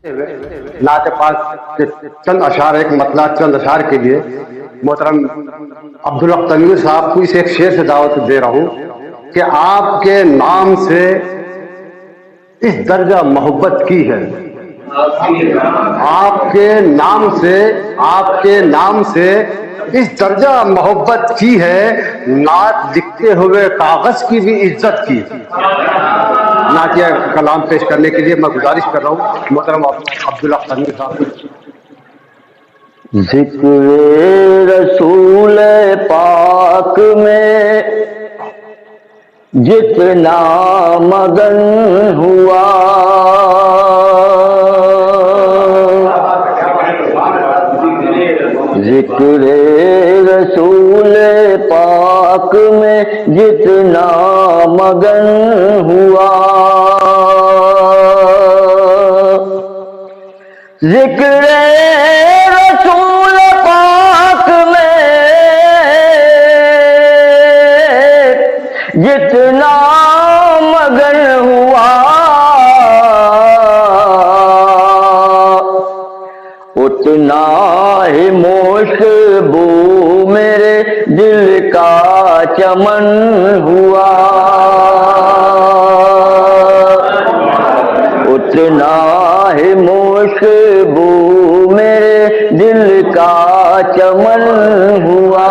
نعت پاک کے چند اشعار، ایک مطلع چند اشعار کے لیے محترم عبدالحق تنویر صاحب کو اس ایک شعر سے دعوت دے رہا ہوں کہ آپ کے نام سے اس درجہ محبت کی ہے، آپ کے نام سے اس درجہ محبت کی ہے، نعت لکھتے ہوئے کاغذ کی بھی عزت کی۔ نعتیہ کلام پیش کرنے کے لیے میں گزارش کر رہا ہوں محترم عبدالحق تنویر صاحب۔ ذکر رسول پاک میں جتنا مگن ہوا، ذکر رسول پاک میں جتنا مگن ہوا، ذکر رسول پاک میں جتنا مگن ہوا، اتنا ہی مشبو میرے دل کا چمن ہوا، اتنا ہی مشبو میرے دل کا چمن ہوا۔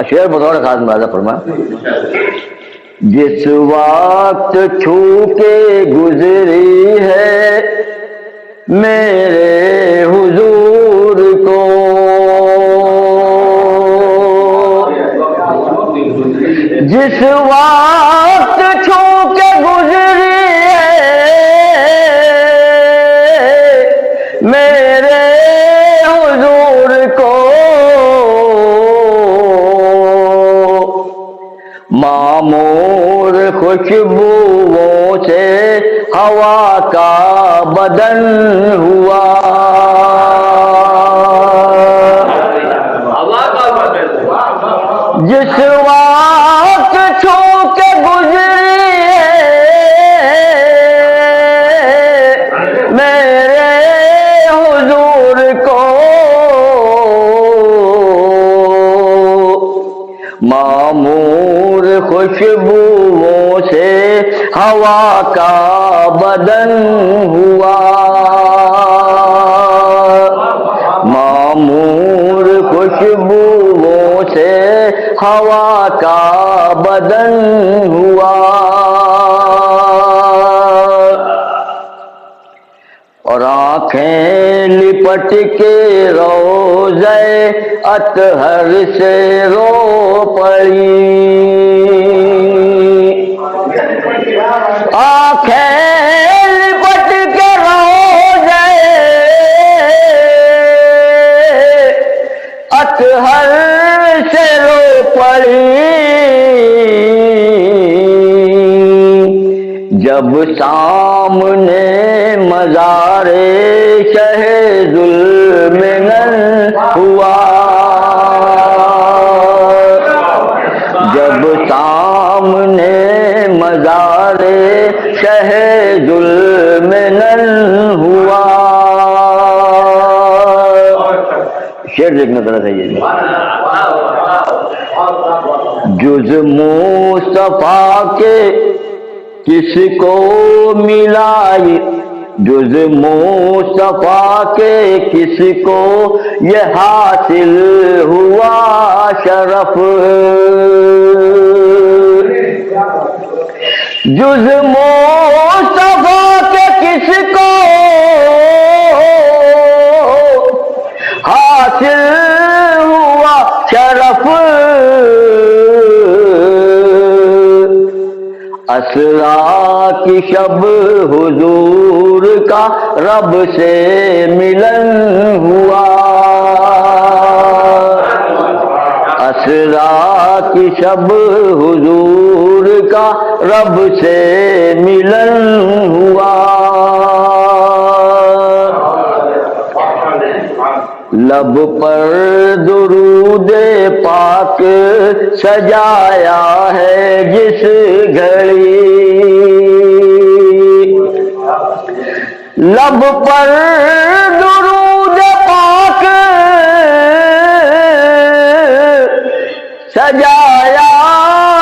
شعر بطور خاص ملاحظہ فرمائیں۔ جس وقت چھو کے گزری ہے میرے حضور کو، جس وقت چھو کے گزری ہے میرے حضور کو، معمور خوشبوؤں سے ہوا کا بدن ہوا، جس وقت چھو کے گزری میرے حضور کو، معمور خوشبوؤں سے ہوا کا بدن ہوا، معمور خوشبوؤں سے ہوا کا بدن ہوا، اور آنکھیں لپٹ کے روضہ اطہر سے رو پڑی، آنکھیں لپٹ کے روضہ اطہر سے رو پڑی، جب سامنے مزار شہ ذوالمنن ہوا، جب سامنے مزار شہ ذوالمنن ہوا۔ شعر دیکھنا ذرا صحیح ہے۔ جز مصطفیٰ کے کس کو ملائی، جز مصطفیٰ کے کس کو یہ حاصل ہوا شرف، جز مصطفیٰ کے کس کو حاصل ہوا شرف، اسرا کی شب حضور کا رب سے ملن ہوا، اسرا کی شب حضور کا رب سے ملن ہوا، لب پر درود پاک پاک سجایا ہے جس گھڑی، لب پر درود پاک سجایا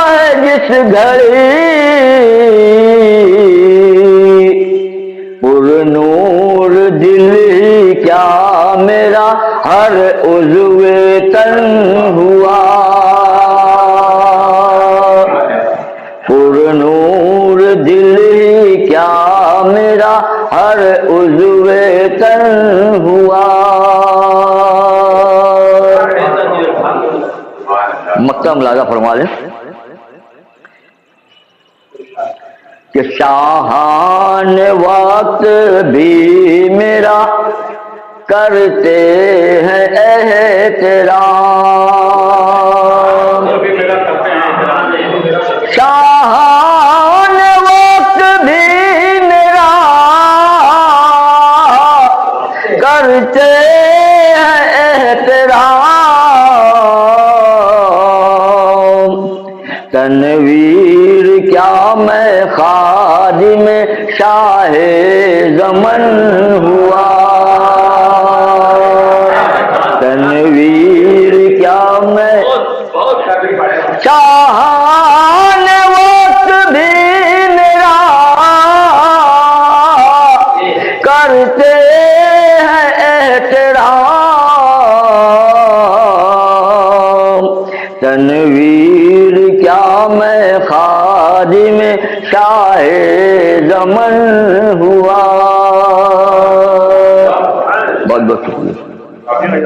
ہے جس گھڑی، پر نور دل کیا میرا ہر عضو تن ہوا، پر نور دل کیا میرا ہر عضو تن ہوا۔ مکہ ملازہ فرما لیں کہ شاہان وقت بھی میرا کرتے ہیں احترام، شاہان وقت بھی میرا کرتے ہیں احترام، تنویر کیا میں خادم شاہ زمن ہوا، تنویر کیا میں شاہان وقت بھی میرا کرتے ہیں احترام، تنویر کیا میں خادم شاہ زمن ہوا۔ بہت بہت شکریہ۔